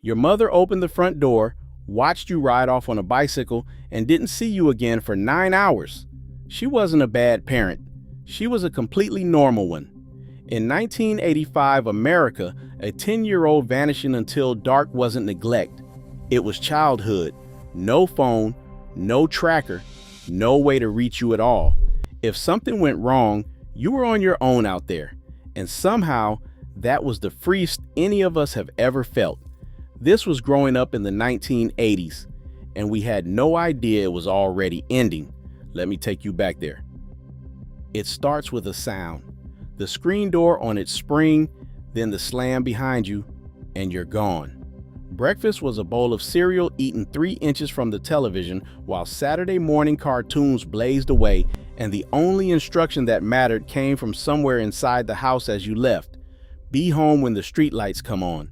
Your mother opened the front door, watched you ride off on a bicycle, and didn't see you again for 9 hours. She wasn't a bad parent. She was a completely normal one. In 1985 America, a 10-year-old vanishing until dark wasn't neglect. It was childhood. No phone, no tracker, no way to reach you at all. If something went wrong, you were on your own out there. And somehow, that was the freest any of us have ever felt. This was growing up in the 1980s, and we had no idea it was already ending. Let me take you back there. It starts with a sound. The screen door on its spring, then the slam behind you, and you're gone. Breakfast was a bowl of cereal eaten 3 inches from the television while Saturday morning cartoons blazed away, and the only instruction that mattered came from somewhere inside the house as you left. Be home when the streetlights come on.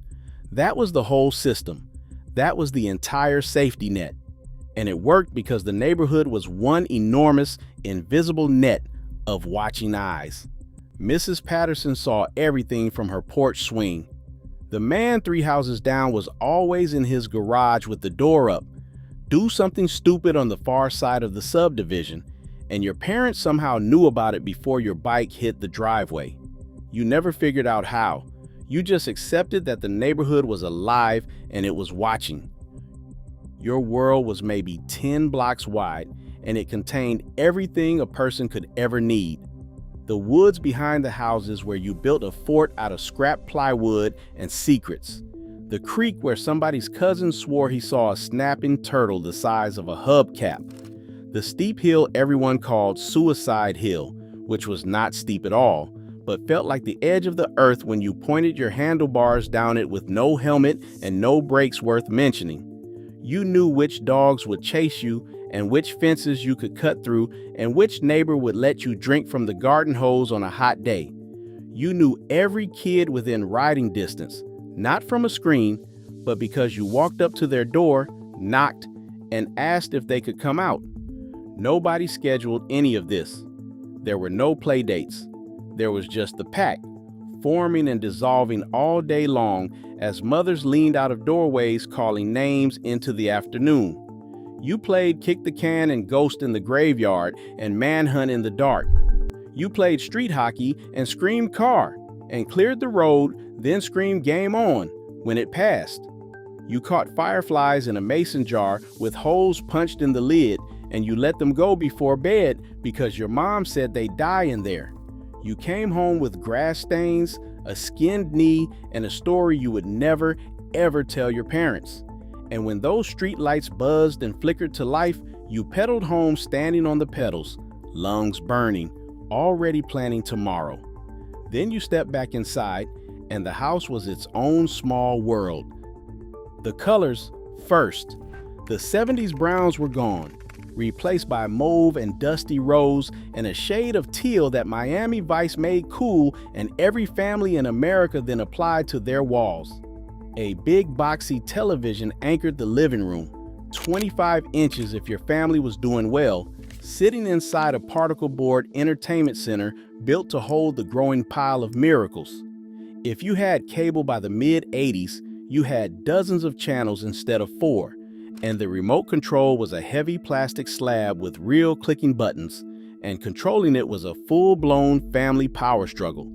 That was the whole system. That was the entire safety net. And it worked because the neighborhood was one enormous, invisible net of watching eyes. Mrs. Patterson saw everything from her porch swing. The man 3 houses down was always in his garage with the door up. Do something stupid on the far side of the subdivision, and your parents somehow knew about it before your bike hit the driveway. You never figured out how. You just accepted that the neighborhood was alive and it was watching. Your world was maybe 10 blocks wide, and it contained everything a person could ever need. The woods behind the houses where you built a fort out of scrap plywood and secrets. The creek where somebody's cousin swore he saw a snapping turtle the size of a hubcap. The steep hill everyone called Suicide Hill, which was not steep at all, but felt like the edge of the earth when you pointed your handlebars down it with no helmet and no brakes worth mentioning. You knew which dogs would chase you and which fences you could cut through and which neighbor would let you drink from the garden hose on a hot day. You knew every kid within riding distance, not from a screen, but because you walked up to their door, knocked, and asked if they could come out. Nobody scheduled any of this. There were no play dates. There was just the pack, forming and dissolving all day long as mothers leaned out of doorways calling names into the afternoon. You played kick the can and ghost in the graveyard and manhunt in the dark. You played street hockey and screamed car and cleared the road, then screamed game on when it passed. You caught fireflies in a mason jar with holes punched in the lid, and you let them go before bed because your mom said they'd die in there. You came home with grass stains, a skinned knee, and a story you would never, ever tell your parents. And when those street lights buzzed and flickered to life, you pedaled home standing on the pedals, lungs burning, already planning tomorrow. Then you stepped back inside, and the house was its own small world. The colors first. The 70s browns were gone, replaced by mauve and dusty rose and a shade of teal that Miami Vice made cool and every family in America then applied to their walls. A big boxy television anchored the living room, 25 inches if your family was doing well, sitting inside a particle board entertainment center built to hold the growing pile of miracles. If you had cable by the mid-80s, you had dozens of channels instead of 4, and the remote control was a heavy plastic slab with real clicking buttons, and controlling it was a full-blown family power struggle.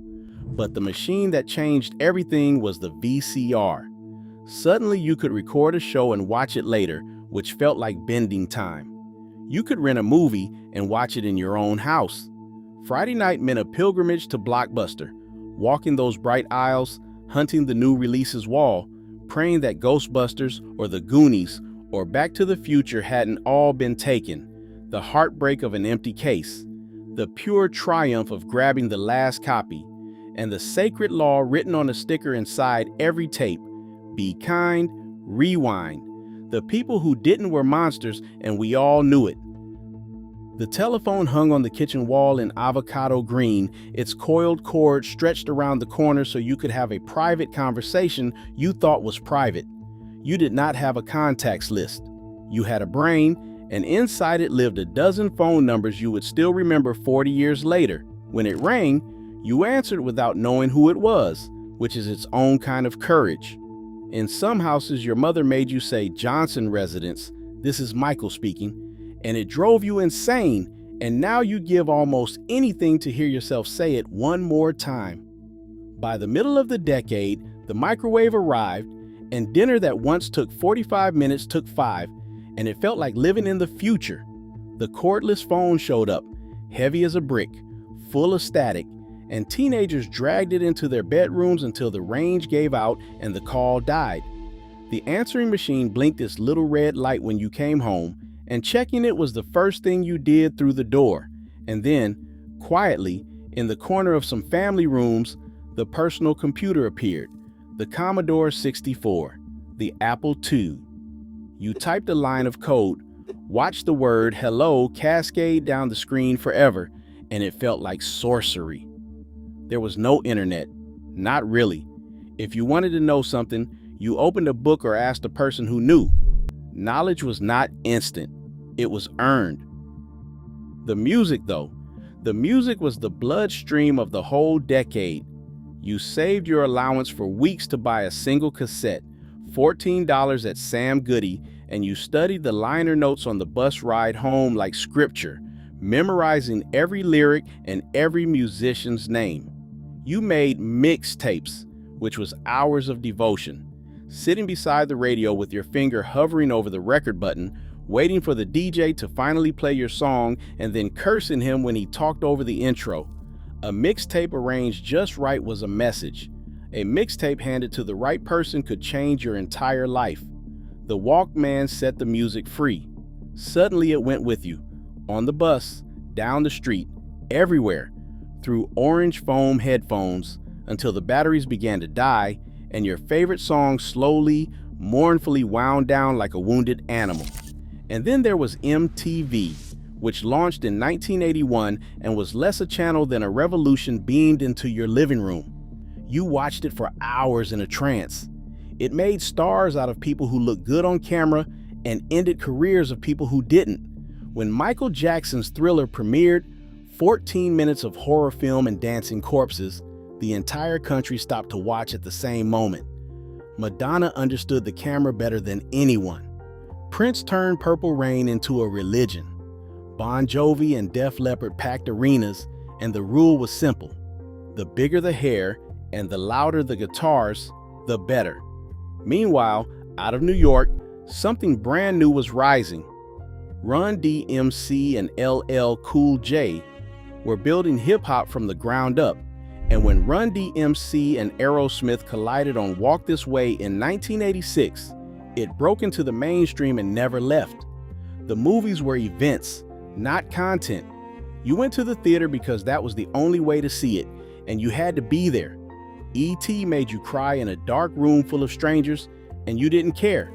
But the machine that changed everything was the VCR. Suddenly you could record a show and watch it later, which felt like bending time. You could rent a movie and watch it in your own house. Friday night meant a pilgrimage to Blockbuster, walking those bright aisles, hunting the new releases wall, praying that Ghostbusters or The Goonies or Back to the Future hadn't all been taken, the heartbreak of an empty case, the pure triumph of grabbing the last copy, and the sacred law written on a sticker inside every tape: be kind, rewind. The people who didn't were monsters, and we all knew it. The telephone hung on the kitchen wall in avocado green, its coiled cord stretched around the corner so you could have a private conversation you thought was private. You did not have a contacts list. You had a brain, and inside it lived a dozen phone numbers you would still remember 40 years later. When it rang, you answered without knowing who it was, which is its own kind of courage. In some houses, your mother made you say Johnson residence, this is Michael speaking, and it drove you insane, and now you give almost anything to hear yourself say it one more time. By the middle of the decade, the microwave arrived, and dinner that once took 45 minutes took 5, and it felt like living in the future. The cordless phone showed up, heavy as a brick, full of static, and teenagers dragged it into their bedrooms until the range gave out and the call died. The answering machine blinked its little red light when you came home, and checking it was the first thing you did through the door. And then, quietly, in the corner of some family rooms, the personal computer appeared, the Commodore 64, the Apple II. You typed a line of code, watched the word hello cascade down the screen forever, and it felt like sorcery. There was no internet. Not really. If you wanted to know something, you opened a book or asked a person who knew. Knowledge was not instant. It was earned. The music, though. The music was the bloodstream of the whole decade. You saved your allowance for weeks to buy a single cassette, $14 at Sam Goody, and you studied the liner notes on the bus ride home like scripture, memorizing every lyric and every musician's name. You made mixtapes, which was hours of devotion, sitting beside the radio with your finger hovering over the record button, waiting for the DJ to finally play your song and then cursing him when he talked over the intro. A mixtape arranged just right was a message. A mixtape handed to the right person could change your entire life. The Walkman set the music free. Suddenly it went with you, on the bus, down the street, everywhere, through orange foam headphones, until the batteries began to die and your favorite song slowly, mournfully wound down like a wounded animal. And then there was MTV, which launched in 1981 and was less a channel than a revolution beamed into your living room. You watched it for hours in a trance. It made stars out of people who looked good on camera and ended careers of people who didn't. When Michael Jackson's Thriller premiered, 14 minutes of horror film and dancing corpses, the entire country stopped to watch at the same moment. Madonna understood the camera better than anyone. Prince turned Purple Rain into a religion. Bon Jovi and Def Leppard packed arenas, and the rule was simple. The bigger the hair and the louder the guitars, the better. Meanwhile, out of New York, something brand new was rising. Run DMC and LL Cool J were building hip-hop from the ground up, and when Run DMC and Aerosmith collided on Walk This Way in 1986, it broke into the mainstream and never left. The movies were events, not content. You went to the theater because that was the only way to see it, and you had to be there. E.T. made you cry in a dark room full of strangers, and you didn't care.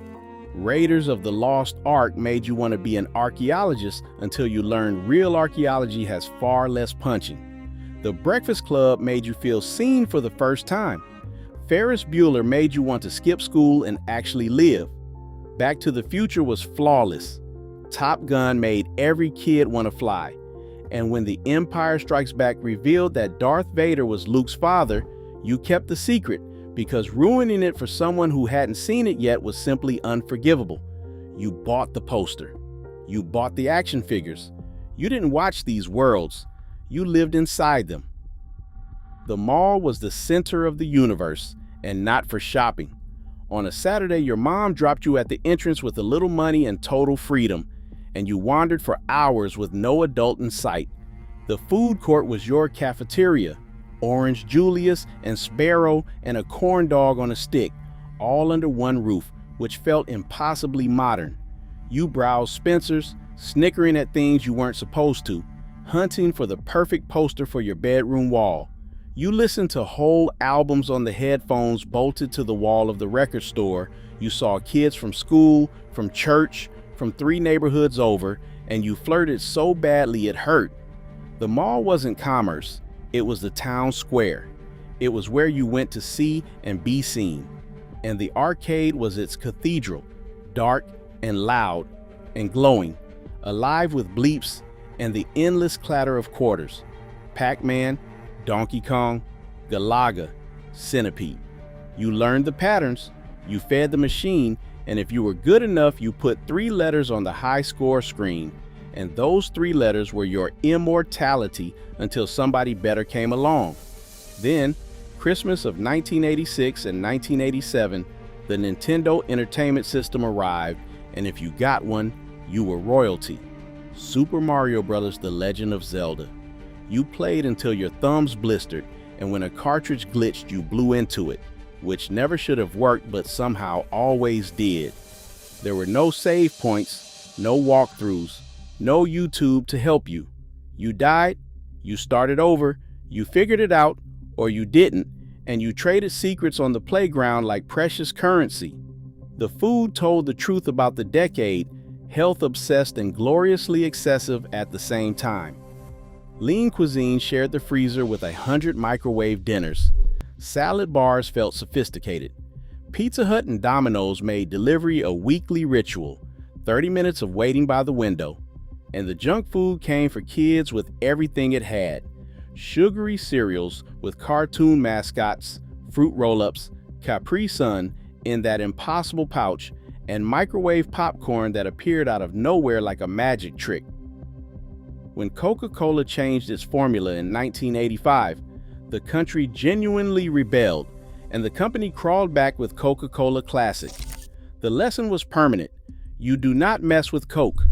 Raiders of the Lost Ark made you want to be an archaeologist until you learned real archaeology has far less punching. The Breakfast Club made you feel seen for the first time. Ferris Bueller made you want to skip school and actually live. Back to the Future was flawless. Top Gun made every kid want to fly. And when The Empire Strikes Back revealed that Darth Vader was Luke's father, you kept the secret, because ruining it for someone who hadn't seen it yet was simply unforgivable. You bought the poster. You bought the action figures. You didn't watch these worlds. You lived inside them. The mall was the center of the universe, and not for shopping. On a Saturday, your mom dropped you at the entrance with a little money and total freedom, and you wandered for hours with no adult in sight. The food court was your cafeteria. Orange Julius and Sparrow and a corn dog on a stick, all under one roof, which felt impossibly modern. You browsed Spencer's, snickering at things you weren't supposed to, hunting for the perfect poster for your bedroom wall. You listened to whole albums on the headphones bolted to the wall of the record store. You saw kids from school, from church, from 3 neighborhoods over, and you flirted so badly it hurt. The mall wasn't commerce. It was the town square. It was where you went to see and be seen. And the arcade was its cathedral, dark and loud and glowing, alive with bleeps and the endless clatter of quarters. Pac-Man, Donkey Kong, Galaga, Centipede. You learned the patterns. You fed the machine, and if you were good enough, you put 3 letters on the high score screen, and those 3 letters were your immortality until somebody better came along. Then, Christmas of 1986 and 1987, the Nintendo Entertainment System arrived, and if you got one, you were royalty. Super Mario Bros. The Legend of Zelda. You played until your thumbs blistered, and when a cartridge glitched, you blew into it, which never should have worked but somehow always did. There were no save points, no walkthroughs, no YouTube to help you. You died, you started over, you figured it out, or you didn't, and you traded secrets on the playground like precious currency. The food told the truth about the decade, health-obsessed and gloriously excessive at the same time. Lean cuisine shared the freezer with 100 microwave dinners. Salad bars felt sophisticated. Pizza Hut and Domino's made delivery a weekly ritual, 30 minutes of waiting by the window. And the junk food came for kids with everything it had. Sugary cereals with cartoon mascots, fruit roll-ups, Capri Sun in that impossible pouch, and microwave popcorn that appeared out of nowhere like a magic trick. When Coca-Cola changed its formula in 1985, the country genuinely rebelled, and the company crawled back with Coca-Cola Classic. The lesson was permanent. You do not mess with Coke.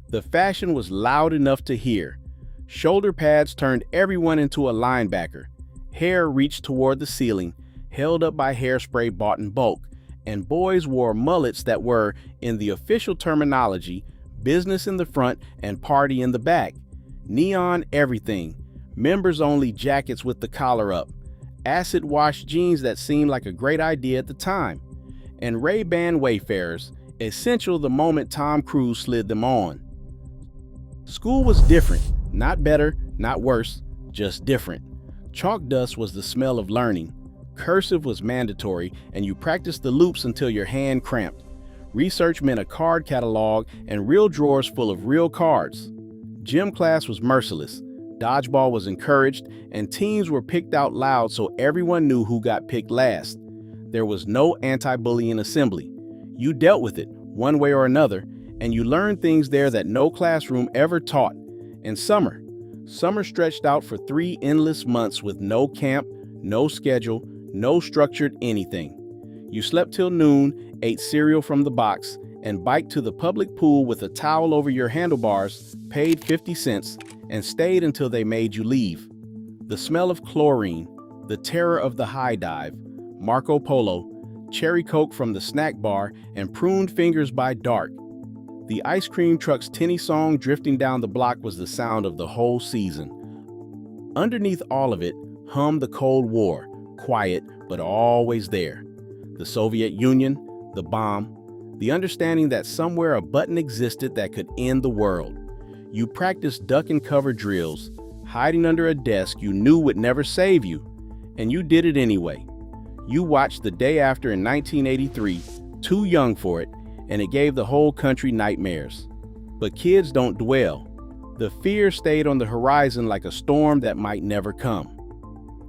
The fashion was loud enough to hear. Shoulder pads turned everyone into a linebacker. Hair reached toward the ceiling, held up by hairspray bought in bulk, and boys wore mullets that were, in the official terminology, business in the front and party in the back. Neon everything. Members-only jackets with the collar up, acid-wash jeans that seemed like a great idea at the time, and Ray-Ban Wayfarers, essential the moment Tom Cruise slid them on. School was different, not better, not worse, just different. Chalk dust was the smell of learning. Cursive was mandatory, and you practiced the loops until your hand cramped. Research meant a card catalog and real drawers full of real cards. Gym class was merciless. Dodgeball was encouraged, and teams were picked out loud so everyone knew who got picked last. There was no anti-bullying assembly. You dealt with it, one way or another, and you learned things there that no classroom ever taught. And summer stretched out for 3 endless months with no camp, no schedule, no structured anything. You slept till noon, ate cereal from the box, and biked to the public pool with a towel over your handlebars, paid 50 cents, and stayed until they made you leave. The smell of chlorine, the terror of the high dive, Marco Polo, cherry Coke from the snack bar, and pruned fingers by dark. The ice cream truck's tinny song drifting down the block was the sound of the whole season. Underneath all of it hummed the Cold War, quiet but always there. The Soviet Union, the bomb, the understanding that somewhere a button existed that could end the world. You practiced duck and cover drills, hiding under a desk you knew would never save you, and you did it anyway. You watched The Day After in 1983, too young for it, and it gave the whole country nightmares. But kids don't dwell. The fear stayed on the horizon like a storm that might never come.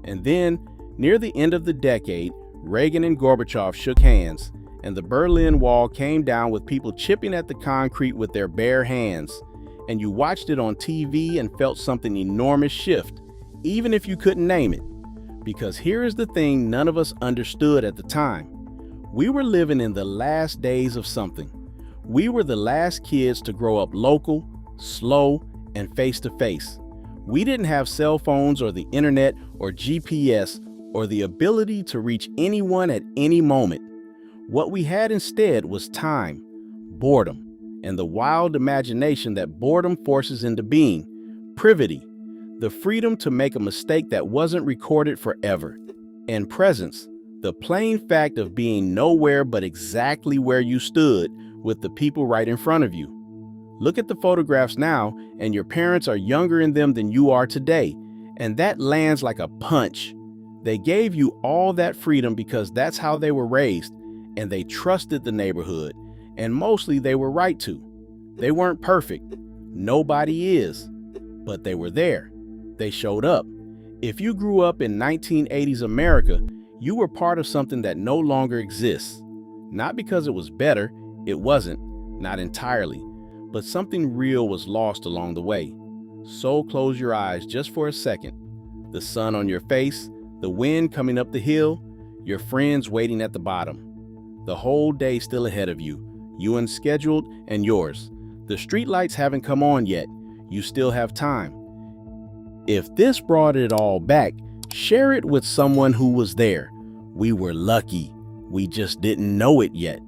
And then, near the end of the decade, Reagan and Gorbachev shook hands, and the Berlin Wall came down with people chipping at the concrete with their bare hands. And you watched it on TV and felt something enormous shift, even if you couldn't name it. Because here is the thing none of us understood at the time. We were living in the last days of something. We were the last kids to grow up local, slow, and face-to-face. We didn't have cell phones or the internet or GPS or the ability to reach anyone at any moment. What we had instead was time, boredom, and the wild imagination that boredom forces into being, privity, the freedom to make a mistake that wasn't recorded forever, and presence, the plain fact of being nowhere but exactly where you stood with the people right in front of you. Look at the photographs now, and your parents are younger in them than you are today, and that lands like a punch. They gave you all that freedom because that's how they were raised, and they trusted the neighborhood, and mostly they were right to. They weren't perfect. Nobody is. But they were there. They showed up. If you grew up in 1980s America, you were part of something that no longer exists. Not because it was better, it wasn't, not entirely, but something real was lost along the way. So close your eyes just for a second. The sun on your face, the wind coming up the hill, your friends waiting at the bottom. The whole day still ahead of you, you unscheduled and yours. The streetlights haven't come on yet, you still have time. If this brought it all back, share it with someone who was there. We were lucky, we just didn't know it yet.